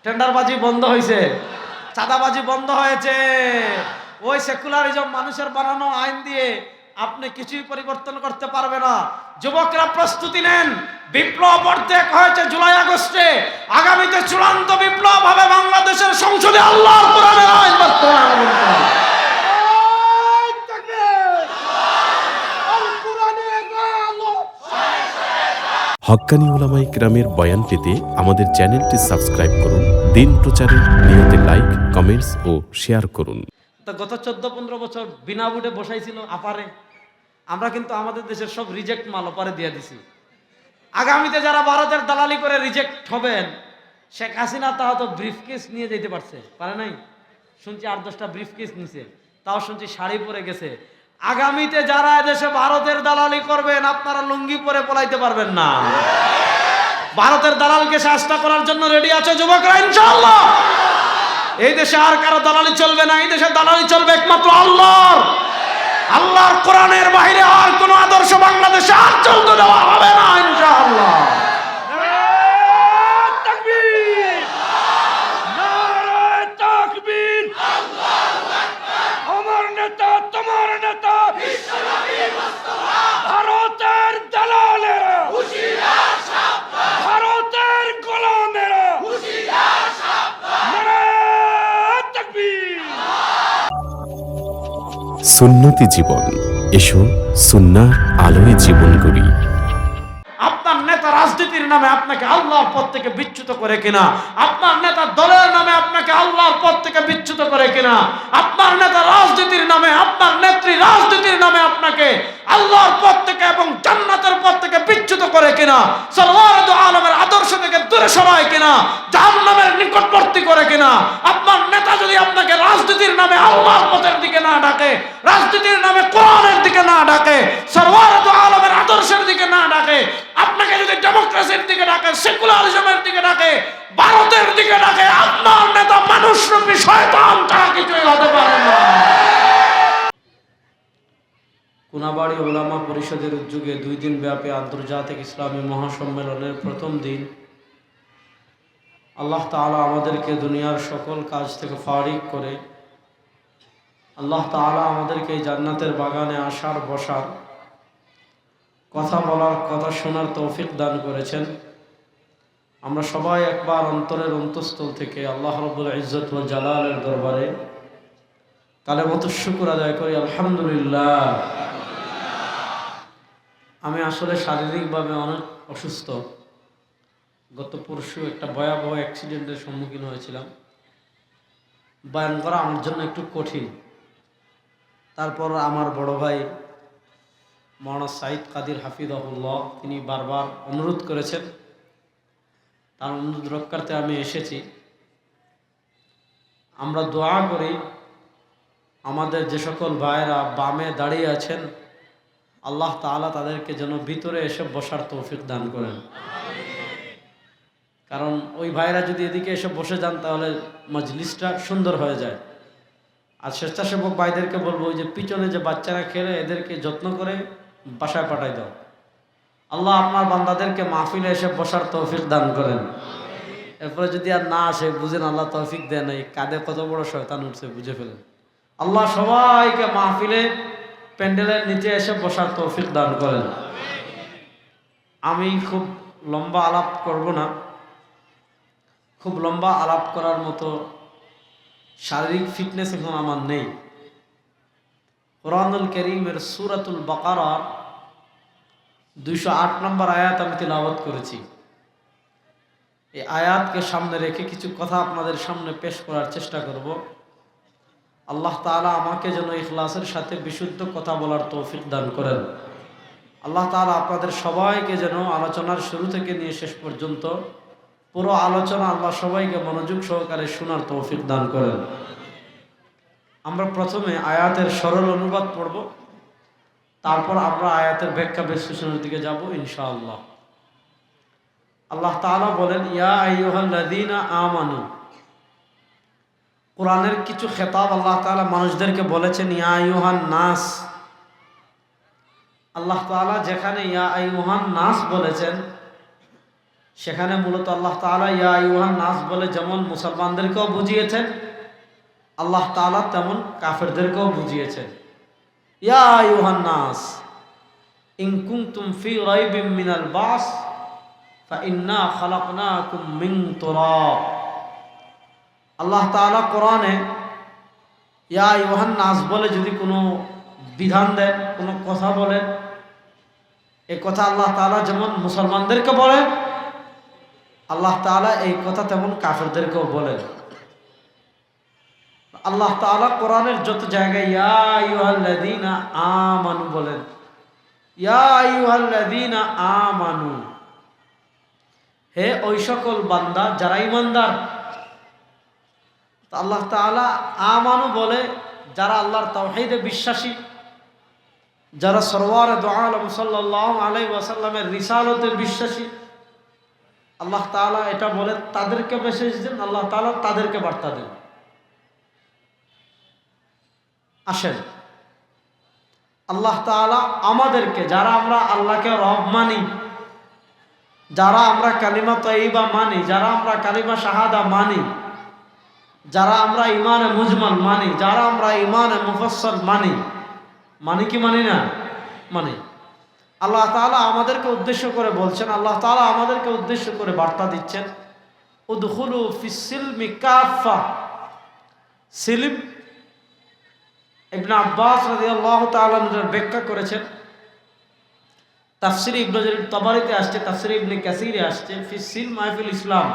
টেন্ডারবাজি বন্ধ হয়েছে, চাঁদাবাজি বন্ধ হয়েছে। ওই সেকুলারিজম মানুষের বানানো আইন দিয়ে আপনি কিছুই পরিবর্তন করতে পারবে না। যুবকরা প্রস্তুতি নেন, বিপ্লব অর্ধেক হয়েছে জুলাই আগস্টে, আগামীতে চূড়ান্ত বিপ্লব হবে বাংলাদেশের সংসদে আল্লাহর কোরআনের আইন বাস্তবায়ন করতে হবে। হক্কানি উলামায়ে কেরামের বয়ান পেতে আমাদের চ্যানেলটি সাবস্ক্রাইব করুন। দিন প্রচারের নিয়তে লাইক, কমেন্টস ও শেয়ার করুন। তো গত 14-15 বছর বিনা বুটে বসাইছিল আপারে, আমরা কিন্তু আমাদের দেশের সব রিজেক্ট মাল অপারে দিয়ে দিছি। আগামীতে যারা ভারতের দালালি করে রিজেক্ট হবেন, শেখ হাসিনা তাও তো ব্রিফকেস নিয়ে যেতে পারে নাই, শুনছি 8-10টা ব্রিফকেস নিছে, তাও শুনছি শাড়ি পরে গেছে। আগামীতে যারা এদেশে ভারতের দালালি করবেন, আপনারা লুঙ্গি পরে পলাইতে পারবেন না। ভারতের দালালকে শাস্তা করার জন্য রেডি আছে যুবকরা ইনশাআল্লাহ। এই দেশে আর কারো দালালি চলবে না, এই দেশে দালালি চলবে একমাত্র আল্লাহর। আল্লাহর কোরআনের বাইরে আর কোন আদর্শ বাংলাদেশে আর চলতে দেওয়া হবে না ইনশাআল্লাহ। আমার নেতা তোমার নেতা ভারতের দালালেরা, ভারতের গোলামেরা, নারায়ে তাকবীর। সুন্নতি জীবন, এসো সুন্নাহর আলোয় জীবন গড়ি। আপনার নেতা রাজনীতির নামে আপনাকে আল্লাহর পথ থেকে বিচ্যুত করে কিনা, আপনার নেতা দলের নামে আপনাকে আল্লাহর পথ থেকে বিচ্যুত করে কিনা, আপনার নেতা রাজনীতির নামে, আপনার নেত্রী রাজনীতির নামে আপনাকে আল্লাহর পথ থেকে এবং জান্নাতের পথ থেকে বিচ্যুত করে কিনা, সরওয়ারে দু আলমের আদর্শ থেকে দূরে সরায় কিনা, জাহান্নামের নিকটবর্তী করে কিনা। আপনার নেতা যদি আপনাকে রাজনীতির নামে আল্লাহর পথের দিকে না ডাকে, রাজনীতির নামে কোরআনের দিকে না ডাকে, সরওয়ারে দু আলমের আদর্শের দিকে না ডাকে, আপনাকে যদি ডেমোক্রেসির দিকে ডাকে, সেকুলারিজমের দিকে ডাকে, ভারতের দিকে ডাকে, আপনার নেতা মানুষরূপী শয়তান ছাড়া কিছুই হতে পারে না। কোনাবাড়ী ওলামা পরিষদের উদ্যোগে 2 দিন ব্যাপী আন্তর্জাতিক ইসলামী মহাসম্মেলনের প্রথম দিন আল্লাহ তাআলা আমাদেরকে দুনিয়ার সকল কাজ থেকে ফারিগ করে আল্লাহ তাআলা আমাদেরকে এই জান্নাতের বাগানে আসার, বসার, কথা বলার, কথা শোনার তৌফিক দান করেছেন। আমরা সবাই একবার অন্তরের অন্তঃস্থল থেকে আল্লাহ রাব্বুল ইজ্জত ওয়াল জালালের দরবারে কালেমাতুশ শুকর আদায় করি আলহামদুলিল্লাহ। আমি আসলে শারীরিকভাবে অনেক অসুস্থ। গত পরশু একটা ভয়াবহ অ্যাক্সিডেন্টের সম্মুখীন হয়েছিলাম। বয়ান করা আমার জন্য একটু কঠিন। তারপর আমার বড় ভাই মাওলানা সাঈদ কাদির হাফিজাহুল্লাহ, তিনি বারবার অনুরোধ করেছেন, তার অনুরোধ রক্ষার্থে আমি এসেছি। আমরা দোয়া করি আমাদের যে সকল ভাইয়েরা বামে দাঁড়িয়ে আছেন, আল্লাহ তাআলা তাদেরকে যেন ভিতরে এসে বসার তৌফিক দান করেন। কারণ ওই ভাইয়েরা যদি এদিকে এসে বসে যান তাহলে মজলিসটা সুন্দর হয়ে যায়। আর স্বেচ্ছাসেবক ভাইদেরকে বলবো, ওই যে পিছনে যে বাচ্চারা খেলে এদেরকে যত্ন করে বাসায় পাঠাই দাও। আল্লাহ আপনার বান্দাদেরকে মাহফিলে এসে বসার তৌফিক দান করেন। এরপরে যদি আর না আসে, বুঝেন আল্লাহ তৌফিক দেয় নাই, কাঁধে কত বড় শয়তান উঠছে বুঝে ফেলেন। আল্লাহ সবাইকে মাহফিলে প্যান্ডেলের নিচে এসে বসার তৌফিক দান করেন। আমি খুব লম্বা আলাপ করব না, খুব লম্বা আলাপ করার মতো শারীরিক ফিটনেস এখন আমার নেই। কোরআনুল কারীমের সূরাতুল বাকারার 208 নম্বর আয়াত আমি তিলাওয়াত করেছি। এই আয়াতকে সামনে রেখে কিছু কথা আপনাদের সামনে পেশ করার চেষ্টা করব। আল্লাহ তাআলা আমাকে যেন ইখলাসের সাথে বিশুদ্ধ কথা বলার তৌফিক দান করেন। আল্লাহ তাআলা আপনাদের সবাইকে যেন আলোচনার শুরু থেকে নিয়ে শেষ পর্যন্ত পুরো আলোচনা আল্লাহ সবাইকে মনোযোগ সহকারে শোনার তৌফিক দান করেন। আমরা প্রথমে আয়াতের সরল অনুবাদ পড়ব, তারপর আমরা আয়াতের ব্যাখ্যা বিশ্লেষণের দিকে যাব ইনশাআল্লাহ। আল্লাহ তাআলা বলেন, ইয়া আইয়ুহাল্লাযীনা আমানু। কোরআনের কিছু খেতাব আল্লাহ তাআলা মানুষদেরকে বলেছেন ইয়া আইয়ুহান নাস। আল্লাহ তাআলা যেখানে ইয়া আইয়ুহান নাস বলেছেন, সেখানে মূলত আল্লাহ তাআলা ইয়া আইয়ুহান নাস বলে যেমন মুসলমানদেরকেও বুঝিয়েছেন, আল্লাহ তাআলা তেমন কাফেরদেরকেও বুঝিয়েছেন। ইয়া আইয়ুহান নাস ইন কুনতুম ফি রাইবিন মিনাল বাস ফাইন্না খালাকনাকুম মিন তুরাব। আল্লাহ তাআলা কোরআনে ইয়া আইয়ুহান নাস বলে যদি কোনো বিধান দেন, কোনো কথা বলেন, এই কথা আল্লাহ তাআলা যেমন মুসলমানদেরকে বলেন, আল্লাহ তাআলা এই কথা তেমন কাফেরদেরকেও বলেন। আল্লাহ তাআলা কোরআনের যত জায়গায় ইয়া আইয়ুহাল্লাযীনা আমানু বলেন, ইয়া আইয়ুহাল্লাযীনা আমানু, হে ওই সকল বান্দা যারা ঈমানদার। আল্লাহ তাআলা আমানু বলে যারা আল্লাহর তাওহীদে বিশ্বাসী, যারা সরওয়ারে দু আলম সাল্লাল্লাহু আলাইহি ওয়াসাল্লামের রিসালতে বিশ্বাসী, আল্লাহ তাআলা এটা বলে তাদেরকে মেসেজ দেন, আল্লাহ তাআলা তাদেরকে বার্তা দেন। আসেন আল্লাহ তাআলা আমাদেরকে, যারা আমরা আল্লাহকে রব মানি, যারা আমরা কালিমা তাইয়্যিবা মানি, যারা আমরা কালিমা শাহাদা মানি, যারা আমরা ঈমানে মুজমাল মানি, যারা আমরা ঈমানে মুফাসসাল মানি, মানি কি মানি না? মানি। আল্লাহ তাআলা আমাদেরকে উদ্দেশ্য করে বলছেন, আল্লাহ তাআলা আমাদেরকে উদ্দেশ্য করে বার্তা দিচ্ছেন, উদখুলু ফিস সিলমি কাফা। সিলম ইবনে আব্বাস রাদিয়াল্লাহু তাআলা এর ব্যাখ্যা করেছেন, তাফসীর ইবনে জারীর তাবারিতে আসছে, তাফসীর ইবনে কাসীরে আসছে, ফিস সিলম মাহফিল ইসলাম।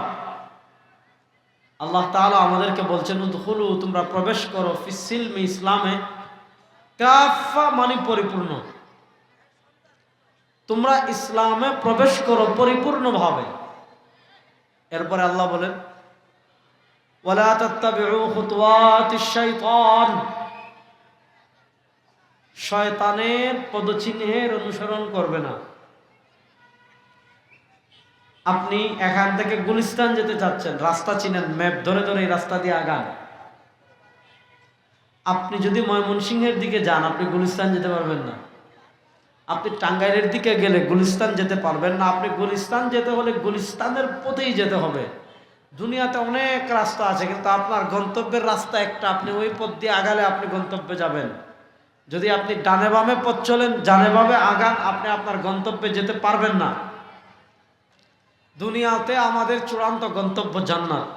আল্লাহ তাআলা আমাদেরকে বলছেন উদখুলু, তোমরা প্রবেশ করো, ফিস সিলমি ইসলামে, কাফা মানে পরিপূর্ণ, তোমরা ইসলামে প্রবেশ করো পরিপূর্ণভাবে। এরপরে আল্লাহ বলেন ওয়ালা তাত্তাবিউ খুতুওয়াতিশ শাইতান, শয়তানের পদচিহ্নের অনুসরণ করবে না। আপনি এখান থেকে গুলিস্তান যেতে চাচ্ছেন, রাস্তা চিনেন, ম্যাপ ধরে ধরে এই রাস্তা দিয়ে আগান। আপনি যদি ময়মনসিংহের দিকে যান, আপনি গুলিস্তান যেতে পারবেন না। আপনি টাঙ্গাইলের দিকে গেলে গুলিস্তান যেতে পারবেন না। আপনি গুলিস্তান যেতে হলে গুলিস্তানের পথেই যেতে হবে। দুনিয়াতে অনেক রাস্তা আছে, কিন্তু আপনার গন্তব্যের রাস্তা একটা, আপনি ওই পথ দিয়ে আগালে আপনি গন্তব্যে যাবেন। যদি আপনি ডানে বামে পথ চলেন, ডানে বামে আগান, আপনি আপনার গন্তব্যে যেতে পারবেন না। দুনিয়াতে আমাদের চূড়ান্ত গন্তব্য জান্নাত।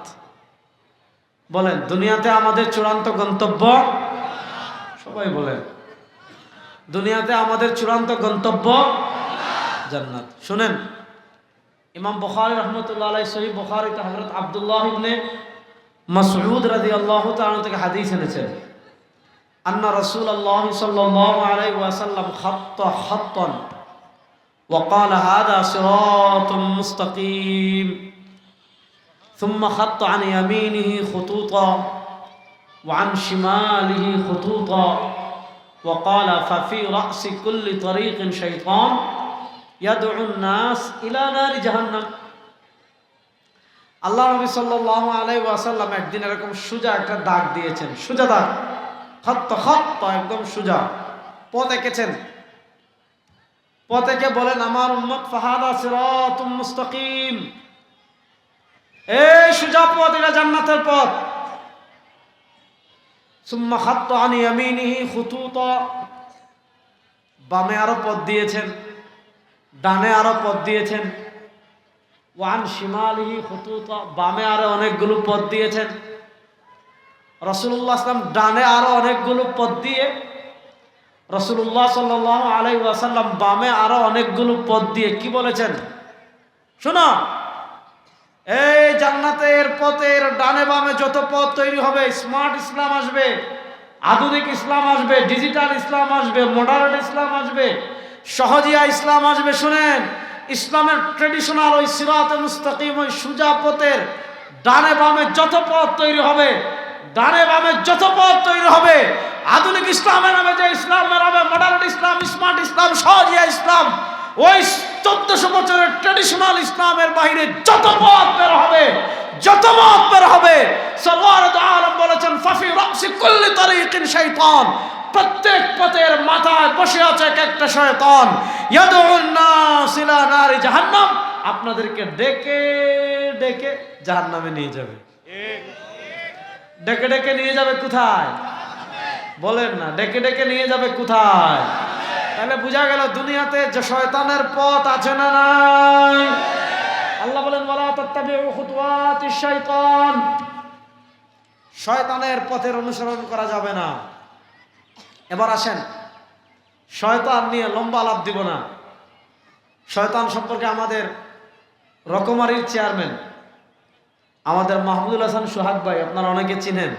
বলেন, দুনিয়াতে আমাদের চূড়ান্ত গন্তব্য, সবাই বলেন, দুনিয়াতে আমাদের চূড়ান্ত গন্তব্য জান্নাত। শুনেন, ইমাম বুখারী রাহমাতুল্লাহ আলাইহি সহিহ বুখারীতে হযরত আব্দুল্লাহ ইবনে মাসউদ রাদিয়াল্লাহু তাআলা থেকে হাদিস এনেছেন, আন্না রাসূলুল্লাহ সাল্লাল্লাহু আলাইহি ওয়াসাল্লাম খাত্তা খাত্তান ওয়া ক্বালা হাযা সিরাতুম মুস্তাকিম ثم خط عن يمينه خطوطا وعن شماله خطوطا وقال ففي رأس كل طريق شيطان يدعو الناس إلى نار جهنم। আল্লাহ নবী সাল্লাল্লাহু আলাইহি ওয়াসাল্লাম একদিন এরকম সোজা একটা দাগ দিয়েছেন, সোজা দাগ, খত্ত খত্ত, একদম সোজা পথ এঁকেছেন। পথ এঁকে বলেন, আমার উম্মত ফাহাদা সিরাতুম মুস্তাকিম, এই সোজা পথ, এটা জান্নাতের পথ। সুম্মা খাত্ত আন ইয়ামিনিহি খুতুতা, বামে আরো পথ দিয়েছেন, ডানে আরো পথ দিয়েছেন। ওয়ান শিমালিহি খুতুতা, বামে আরো অনেকগুলো পথ দিয়েছেন। রাসূলুল্লাহ সাল্লাল্লাহু আলাইহি ওয়াসাল্লাম ডানে আরো অনেকগুলো পথ দিয়ে, রাসূলুল্লাহ সাল্লাল্লাহু আলাইহি ওয়াসাল্লাম বামে আরো অনেকগুলো পথ দিয়ে কি বলেছেন? শোনো, এই জান্নাতের পথের ডানে বামে যত পথ তৈরি হবে, স্মার্ট ইসলাম আসবে, আধুনিক ইসলাম আসবে, ডিজিটাল ইসলাম আসবে, মডার্ন ইসলাম আসবে, সহজিয়া ইসলাম আসবে। শুনেন, ইসলামের ট্রেডিশনাল ওই সিরাতে মুস্তাকিম, ওই সুজা পথের ডানে বামে যত পথ তৈরি হবে, ডানে বামে যত পথ তৈরি হবে, আধুনিক ইসলামের নামে যে ইসলামের নামে মডার্ন ইসলাম, স্মার্ট ইসলাম, সহজিয়া ইসলাম, ওই 1400 বছরের ট্রেডিশনাল ইসলামের বাইরে যত পথ বের হবে, যত পথ বের হবে, সরওয়ারে দু আলম বলেছেন ফাফি রাসি কুল্লি তারিকিন শাইতান, প্রত্যেক পথের মাথায় বসে আছে এক একটা শয়তান। ইয়াদউন নাস ইলা নারি জাহান্নাম, আপনাদেরকে ডেকে ডেকে জাহান্নামে নিয়ে যাবে। ডেকে ডেকে নিয়ে যাবে কোথায় বলেন না? ডেকে ডেকে নিয়ে যাবে কোথায়? তাহলে বোঝা গেল দুনিয়াতে যে শয়তানের পথ আছে না নাই? আল্লাহ বলেন ওয়ালা তাত্তাবিউ খুতুওয়াতিশ শাইতান, শয়তানের পথের অনুসরণ করা যাবে না। এবার আসেন, শয়তান নিয়ে লম্বা আলাপ দিব না। শয়তান সম্পর্কে আমাদের রকমারির চেয়ারম্যান আমাদের মাহমুদুল হাসান সোহাগ ভাই, আপনারা অনেকে চিনেন,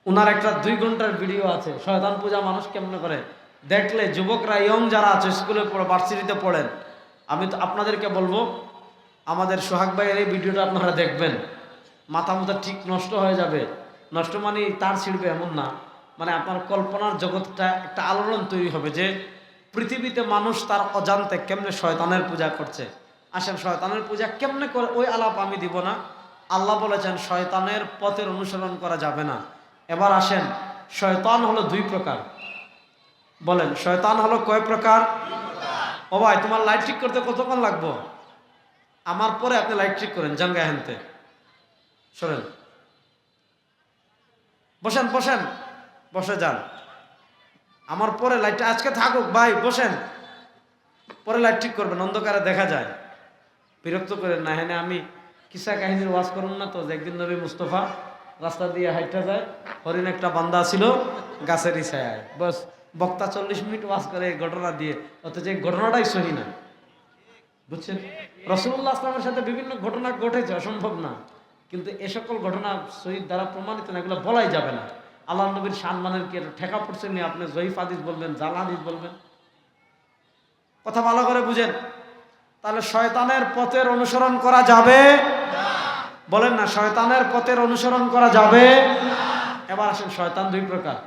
উনার একটা 2 ঘন্টার ভিডিও আছে শয়তান পূজা মানুষ কেমনে করে। দেখলে যুবকরা, ইয়ং যারা আছে, স্কুলে পড়ে, ভার্সিটিতে পড়েন, আমি তো আপনাদেরকে বলবো আমাদের সোহাগ ভাইয়ের এই ভিডিওটা আপনারা দেখবেন, মাথা মুথা ঠিক নষ্ট হয়ে যাবে। নষ্ট মানে তার ছিঁড়বে এমন না, মানে আপনার কল্পনার জগৎটা একটা আলোড়ন তৈরি হবে যে পৃথিবীতে মানুষ তার অজান্তে কেমনে শয়তানের পূজা করছে। আসেন, শয়তানের পূজা কেমনে করে ওই আলাপ আমি দিব না। আল্লাহ বলেছেন শয়তানের পথের অনুসরণ করা যাবে না। এবার আসেন, শয়তান হলো 2 প্রকার। বলেন শয়তান হলো কয় প্রকার? ও ভাই, তোমার লাইট ঠিক করতে কতক্ষণ লাগবো? আমার পরে আপনি লাইট ঠিক করেন, জানগা হেনতে সরেন, বসেন বসেন, বসে যান। আমার পরে লাইটটা আজকে থাকুক ভাই, বসেন, পরে লাইট ঠিক করবেন, অন্ধকারে দেখা যায়। বিরক্ত করেন না। হ্যাঁ, আমি কিসা কাহিনীর ওয়াজ করুন না তো, যে একদিন নবী মুস্তফা রাস্তা দিয়ে হাইটা যায়, হরিণ একটা বান্দা ছিল গাছের ছায়ায়, বস বক্তা 40 মিনিট ওয়াজ করে এই ঘটনা দিয়ে, অথচ এই ঘটনাটাই সহি না। বুঝছেন, রাসূলুল্লাহ সাল্লাল্লাহু আলাইহি ওয়াসাল্লামের সাথে বিভিন্ন ঘটনা ঘটেছে, অসম্ভব না, কিন্তু এ সকল ঘটনা সহিহ দ্বারা প্রমাণিত না, এগুলো বলাই যাবে না। আল্লাহ নবীর সম্মানের কি ঠেকা পড়ছে নি? আপনি জয়ীফ হাদিস বলবেন, জাল হাদিস বলবেন? কথা ভালো করে বুঝেন। তাহলে শয়তানের পথের অনুসরণ করা যাবে? বলেন না, শয়তানের পথের অনুসরণ করা যাবে? এবার আসেন, শয়তান 2 প্রকার।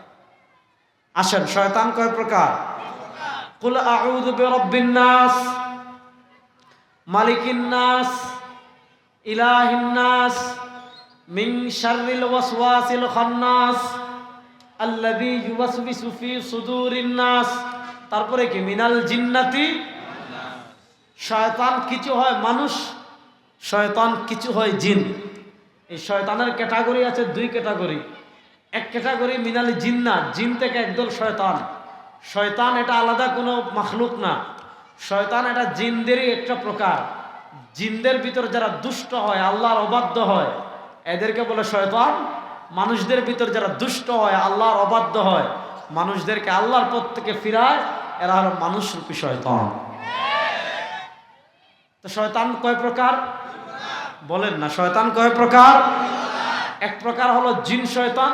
আসেন, শয়তান কয় প্রকার? কুল আউযু বিরাব্বিন নাস, মালিকিন নাস, ইলাহিন নাস, মিন শাররিল ওয়াসওয়াসিল খান্নাস আল্লাযী ইউওয়াসবিসু ফি সুদুরিন নাস। তারপরে কি? মিনাল জিন্নাতি। শয়তান কিছু হয় মানুষ, শয়তান কিছু হয় জিন। এই শয়তানের ক্যাটাগরি আছে 2 ক্যাটাগরি। এক ক্যাটাগরি মিনাল জিন্নাত, জিন থেকে একদল শয়তান। শয়তান এটা আলাদা কোনো মাখলুক না, শয়তান এটা জিনদেরই একটা প্রকার। জিনদের ভিতর যারা দুষ্ট হয়, আল্লাহর অবাধ্য হয়, এদেরকে বলে শয়তান। মানুষদের ভিতর যারা দুষ্ট হয়, আল্লাহর অবাধ্য হয়, মানুষদেরকে আল্লাহর পথ থেকে ফিরায়, এরা হলো মানুষরূপী শয়তান। তো শয়তান কয় প্রকার? বলেন না, শয়তান কয় প্রকার? এক প্রকার হলো জিন শয়তান,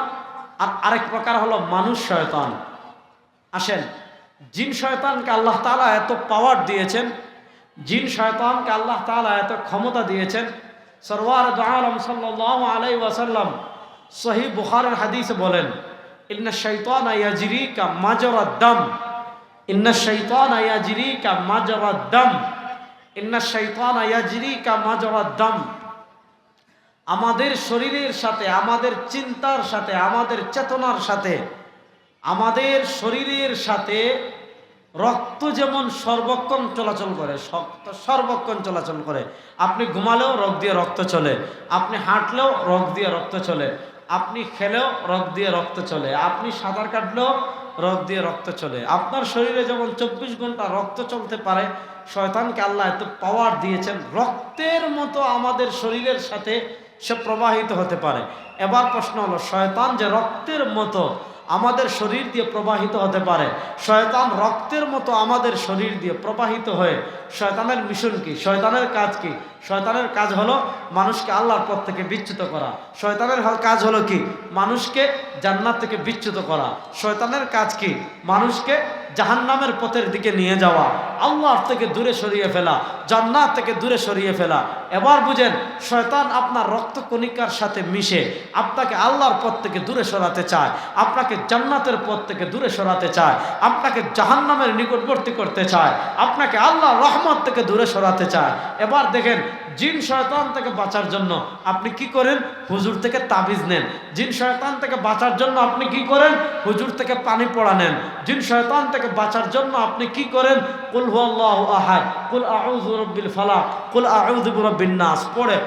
আর আরেক প্রকার হলো মানুষ শয়তান। আসেন, জিন শয়তানকে আল্লাহ তাআলা এত পাওয়ার দিয়েছেন, জিন শয়তানকে আল্লাহ তাআলা এত ক্ষমতা দিয়েছেন। সরওয়ার দু আলম সাল্লাল্লাহু আলাইহি ওয়াসাল্লাম সহিহ বুখারীর হাদিসে বলেন, ইন্না শাইতানা ইয়াজরিকা মাজরাদ দাম, ইন্না শাইতানা ইয়াজরিকা মাজরাদ দাম, ইন্না শাইতানা ইয়াজরিকা মাজরাদ দাম। আমাদের শরীরের সাথে, আমাদের চিন্তার সাথে, আমাদের চেতনার সাথে, আমাদের শরীরের সাথে রক্ত যেমন সর্বক্ষণ চলাচল করে, সর্বক্ষণ চলাচল করে। আপনি ঘুমালেও রক্ত দিয়ে রক্ত চলে, আপনি হাঁটলেও রক্ত দিয়ে রক্ত চলে, আপনি খেলেও রক্ত দিয়ে রক্ত চলে, আপনি সাঁতার কাটলেও রক্ত দিয়ে রক্ত চলে। আপনার শরীরে যেমন 24 ঘন্টা রক্ত চলতে পারে, শয়তানকে আল্লাহ এত পাওয়ার দিয়েছেন, রক্তের মতো আমাদের শরীরের সাথে সে প্রবাহিত হতে পারে। এবার প্রশ্ন হলো, শয়তান যে রক্তের মতো আমাদের শরীর দিয়ে প্রবাহিত হতে পারে, শয়তান রক্তের মতো আমাদের শরীর দিয়ে প্রবাহিত হয়ে শয়তানের মিশন কি? শয়তানের কাজ কি? শয়তানের কাজ হলো মানুষকে আল্লাহর পথ থেকে বিচ্যুত করা। শয়তানের কাজ হলো কি? মানুষকে জান্নাত থেকে বিচ্যুত করা। শয়তানের কাজ কি? মানুষকে জাহান্নামের পথের দিকে নিয়ে যাওয়া, আল্লাহর থেকে দূরে সরিয়ে ফেলা, জান্নাত থেকে দূরে সরিয়ে ফেলা। এবার বুঝেন, শয়তান আপনার রক্তকণিকার সাথে মিশে আপনাকে আল্লাহর পথ থেকে দূরে সরাতে চায়, আপনাকে জান্নাতের পথ থেকে দূরে সরাতে চায়, আপনাকে জাহান্নামের নিকটবর্তী করতে চায়, আপনাকে আল্লাহর রহমত থেকে দূরে সরাতে চায়। এবার দেখেন, জিন শয়তান থেকে বাঁচার জন্য আপনি কি করেন? হুজুর থেকে তাবিজ নেন। জিন শয়তান থেকে বাঁচার জন্য আপনি কি করেন? হুজুর থেকে পানি পড়া নেন। জিন শয়তান থেকে বাঁচার জন্য আপনি কি করেন? কুল হুয়াল্লাহু আহাদ, কুল আউযু বিরাব্বিল ফালাক, কুল আউযু বিরাব্বিন নাস পড়ে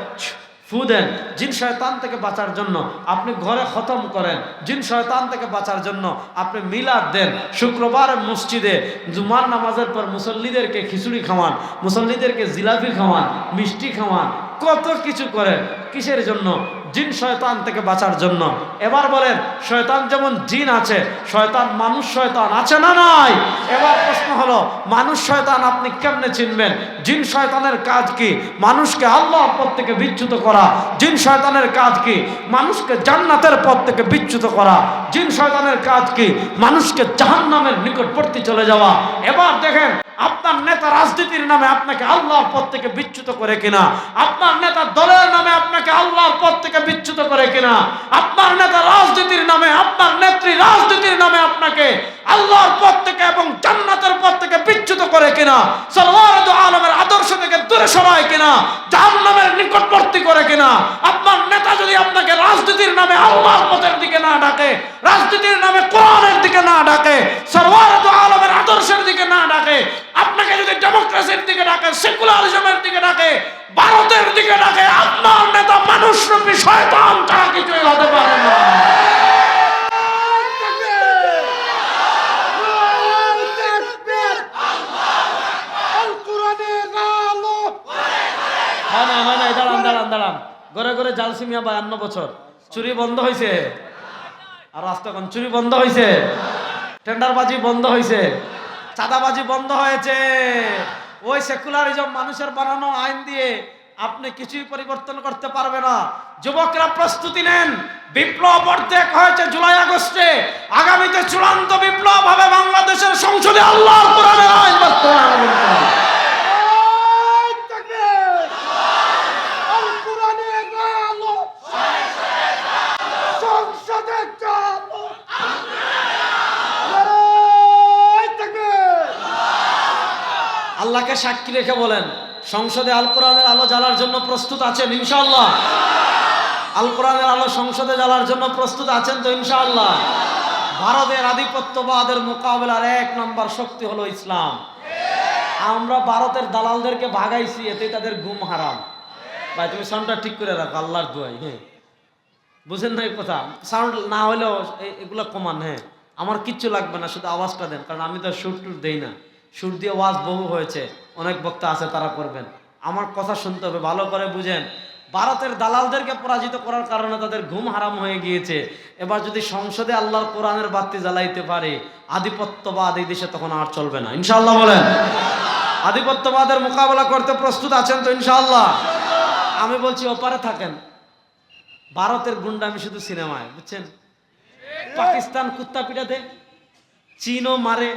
ফু দেন। জিন শয়তান থেকে বাঁচার জন্য আপনি ঘরে খতম করেন। জিন শয়তান থেকে বাঁচার জন্য আপনি মিলাদ দেন। শুক্রবার মসজিদে জুমার নামাজের পর মুসল্লিদেরকে খিচুড়ি খাওয়ান, মুসল্লিদেরকে জিলাপি খাওয়ান, মিষ্টি খাওয়ান, কত কিছু করেন। কিসের জন্য? জিন শয়তান থেকে বাঁচার জন্য। এবার বলেন, শয়তান যেমন জিন আছে, শয়তান মানুষ শয়তান আছে না নাই? এবার প্রশ্ন হলো, মানুষ শয়তান আপনি কেমনে চিনবেন? জিন শয়তানের কাজ কি? মানুষকে আল্লাহর পথ থেকে বিচ্যুত করা। জিন শয়তানের কাজ কি? মানুষকে জান্নাতের পথ থেকে বিচ্যুত করা। জিন শয়তানের কাজ কি? মানুষকে জাহান্নামের নিকটবর্তী চলে যাওয়া। এবার দেখেন, আপনার নেতা রাজনীতির নামে আপনাকে আল্লাহর পথ থেকে বিচ্যুত করে কিনা, আপনার নেতা দলের নামে আপনাকে আল্লাহর পথ থেকে বিচ্যুত করে কিনা, আপনার নেতা রাজনীতির নামে, আপনার নেত্রী রাজনীতির নামে আপনাকে আল্লাহর পথ থেকে এবং জান্নাতের পথ থেকে বিচ্যুত করে কিনা, সারওয়ারে আলমের আদর্শ থেকে দূরে সরায় কিনা, জাহান্নামের নিকটবর্তী করে কিনা। আপনার নেতা যদি আপনাকে রাজনীতির নামে আল্লাহর পথের দিকে না ডাকে, রাজনীতির নামে কোরআনের দিকে না ডাকে, সারওয়ারে আলমের আদর্শের দিকে না ডাকে, আপনাকে যদি ডেমোক্রেসির দিকে ডাকে, সেকুলারিজমের দিকে ডাকে, ভারতের দিকে ডাকে, আপনার নেতা মানুষরূপী শয়তান ছাড়া কিছুই হতে পারে না। হয় না, দাঁড়ান। ঘরে ঘরে জালসি মিয়া 52 বছর, চুরি বন্ধ হয়েছে, আর রাস্তাগণ চুরি বন্ধ হয়েছে, টেন্ডারবাজি বন্ধ হয়েছে, চাঁদাবাজি বন্ধ হয়েছে। ওই সেকুলারিজম মানুষের বানানো আইন দিয়ে আপনি কিছুই পরিবর্তন করতে পারবে না। যুবকরা প্রস্তুতি নেন, বিপ্লব অর্ধেক হয়েছে জুলাই আগস্টে, আগামীতে চূড়ান্ত বিপ্লব হবে বাংলাদেশের সংসদে আল্লাহর কোরআনের আইন বাস্তবায়ন করতে হবে। আল্লাহকে সাক্ষী রেখে বলেন, সংসদে আল কোরআনের আলো জ্বালার জন্য প্রস্তুত আছেন ইনশাআল্লাহ? আল কোরআনের আলো সংসদে জ্বালার জন্য প্রস্তুত আছেন তো ইনশাআল্লাহ? ভারতের আধিপত্যবাদের মোকাবেলার 1 নম্বর শক্তি হলো ইসলাম। আমরা ভারতের দালালদেরকে ভাগাইছি, এতে তাদের ঘুম হারাম। ভাই তুমি সাউন্ডটা ঠিক করে রাখো, আল্লাহর দোয়াই। হ্যাঁ, বুঝেন না এই কথা? সাউন্ড না হলেও এগুলো কমান। হ্যাঁ, আমার কিচ্ছু লাগবে না, শুধু আওয়াজটা দেন, কারণ আমি তো সুর টুর দেই না। সুর দিয়ে ওয়াজ বহু হয়েছে, অনেক বক্তা আছে, তারা করবেন। আমার কথা শুনতে হবে, ভালো করে বুঝেন। ভারতের দালালদেরকে পরাজিত করার কারণে তাদের ঘুম হারাম হয়ে গিয়েছে। এবার যদি সংসদে আল্লাহর কোরআনের বাতি জ্বালাইতে পারে, আধিপত্যবাদ এই দেশে তখন আর চলবে না ইনশাআল্লাহ। বলেন, আধিপত্যবাদের মোকাবেলা করতে প্রস্তুত আছেন তো ইনশাআল্লাহ? আমি বলছি ওপারে থাকেন, ভারতের গুন্ডামি শুধু সিনেমায়, বুঝছেন? পাকিস্তান কুত্তা পিটাতে, চীনও মারে,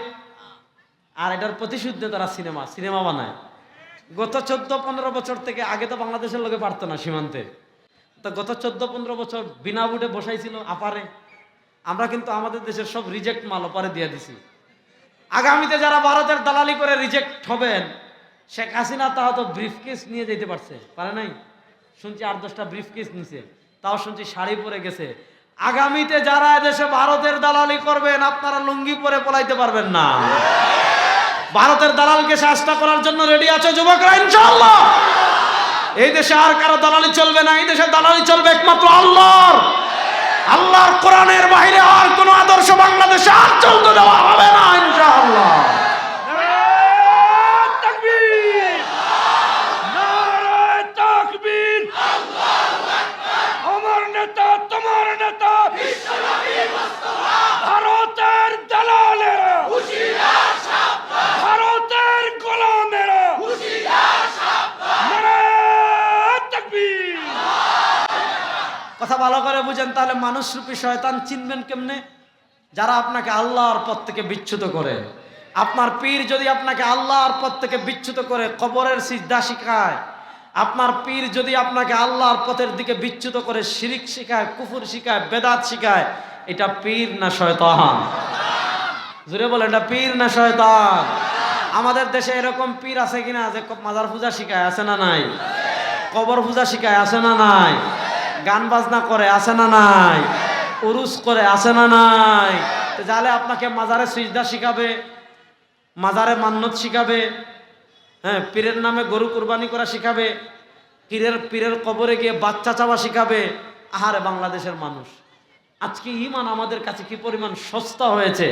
আর এটার প্রতিশোধে তারা সিনেমা বানায়। গত 14-15 বছর থেকে, আগে তো বাংলাদেশের লোকে পারতো না সীমান্তে, তো গত 14-15 বছর বিনা বুটে বসাইছিল আপারে। আমরা কিন্তু আমাদের দেশের সব রিজেক্ট মাল ওপারে দিয়ে দিছি। আগামীতে যারা ভারতের দালালি করে রিজেক্ট হবেন, শেখ হাসিনা তাও তো ব্রিফকেস নিয়ে যেতে পারে নাই? শুনছি 8-10টা ব্রিফকেস নিছে, তাও শুনছি শাড়ি পরে গেছে। আগামীতে যারা এদেশে ভারতের দালালি করবেন, আপনারা লুঙ্গি পরে পলাইতে পারবেন না। ভারতের দালালকে শাস্তা করার জন্য রেডি আছে যুবকরা ইনশাআল্লাহ? এই দেশে আর কারো দালালি চলবে না, এই দেশে দালালি চলবে একমাত্র আল্লাহর। আল্লাহর কোরআনের বাইরে আর কোন আদর্শ বাংলাদেশে আর চলতে দেওয়া হবে না ইনশাআল্লাহ। আমার নেতা, তোমার নেতা, ভারতের দালালেরা, ভারতের গোলামেরা, কথা ভালো করে বুঝেন। তাহলে মানুষরূপী শয়তান চিনবেন কেমনে? যারা আপনাকে আল্লাহর পথ থেকে বিচ্যুত করে। আপনার পীর যদি আপনাকে আল্লাহর পথ থেকে বিচ্যুত করে কবরের সিজদা শিখায়, আপনার পীর যদি আপনাকে আল্লাহর পথের দিকে বিচ্যুত করে শিরিক শিখায়, কুফর শিখায়, বেদাত শিখায়, এটা পীর না শয়তান? জোরে বলেন, এটা পীর না শয়তান? আমাদের দেশে এরকম পীর আছে কিনা যে মাজার পূজা শিখায়? আছে না নাই? কবর পূজা শিখায়, আছে না নাই? গান বাজনা করে, আছে না নাই? উরুস করে, আছে না নাই? তো যাহলে আপনাকে মাজারে সিজদা শিখাবে, মাজারে মান্নত শিখাবে, হ্যাঁ, পীরের নামে গরু কুরবানি করা শিখাবে, পীরের কবরে গিয়ে বাচ্চা চাওয়া শিখাবে। আহারে বাংলাদেশের মানুষ, আজকে ঈমান আমাদের কাছে কি পরিমাণ সস্তা হয়েছে,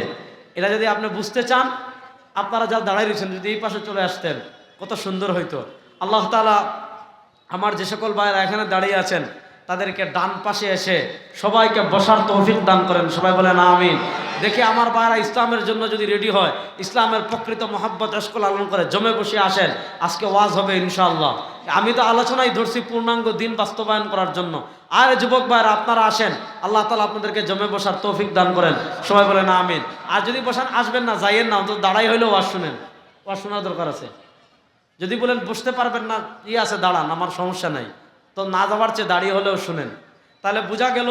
এটা যদি আপনি বুঝতে চান, আপনারা যা দাঁড়াই রয়েছেন যদি এই পাশে চলে আসতেন কত সুন্দর হইতো। আল্লাহ তাআলা আমার যে সকল ভাইয়েরা এখানে দাঁড়িয়ে আছেন তাদেরকে ডান পাশে এসে সবাইকে বসার তৌফিক দান করেন, সবাই বলেন আমিন। দেখি আমার ভাইয়েরা ইসলামের জন্য যদি রেডি হয়, ইসলামের প্রকৃত মহব্বত ইশক লালন করে জমে বসে আসেন, আজকে ওয়াজ হবে ইনশাআল্লাহ। আমি তো আলোচনায় ধরছি পূর্ণাঙ্গ দিন বাস্তবায়ন করার জন্য। আর যুবক ভাইয়েরা আপনারা আসেন, আল্লাহ তাআলা আপনাদেরকে জমে বসার তৌফিক দান করেন, সবাই বলেন আমিন। আর যদি বসান আসবেন না, যাইয়েন না, অন্তত দাঁড়াই হইলেও ওয়াজ শুনেন, ওয়াজ শোনার দরকার আছে। যদি বলেন বসতে পারবেন না, আছে দাঁড়ান, আমার সমস্যা নাই, তো না যাওয়ার চেয়ে দাঁড়িয়ে হলেও শুনেন। তাহলে বোঝা গেল